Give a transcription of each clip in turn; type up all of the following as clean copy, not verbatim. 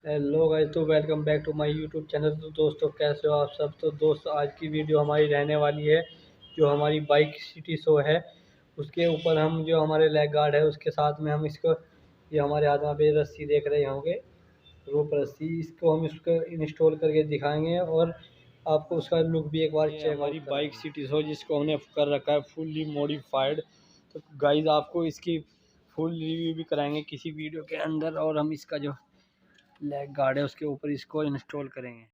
Hello guys, तो welcome back to my YouTube channel. तो दोस्तों, कैसे हो आप सब। तो दोस्तों, आज की वीडियो हमारी रहने वाली है जो हमारी बाइक सिटी शो है उसके ऊपर। हम जो हमारे लेग गार्ड है उसके साथ में हम इसको, ये हमारे हाथ में पे रस्सी देख रहे होंगे, रोप रस्सी, इसको हम इसको इंस्टॉल करके दिखाएंगे और आपको उसका लुक भी एक बार चेक हमारी बाइक सिटी शो जिसको हमने कर रखा है फुल्ली मॉडिफाइड। तो गाइस, आपको इसकी फुल रिव्यू भी कराएंगे किसी वीडियो के अंदर, और हम इसका जो लेग गार्ड है उसके ऊपर इसको इंस्टॉल करेंगे।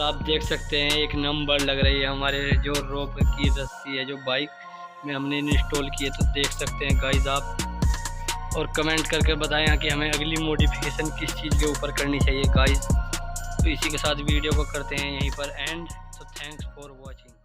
आप देख सकते हैं एक नंबर लग रही है हमारे जो रोप की रस्सी है जो बाइक में हमने इंस्टॉल की है। तो देख सकते हैं गाइस आप, और कमेंट करके बताएं कि हमें अगली मॉडिफिकेशन किस चीज़ के ऊपर करनी चाहिए गाइस। तो इसी के साथ वीडियो को करते हैं यहीं पर एंड। तो थैंक्स फॉर वॉचिंग।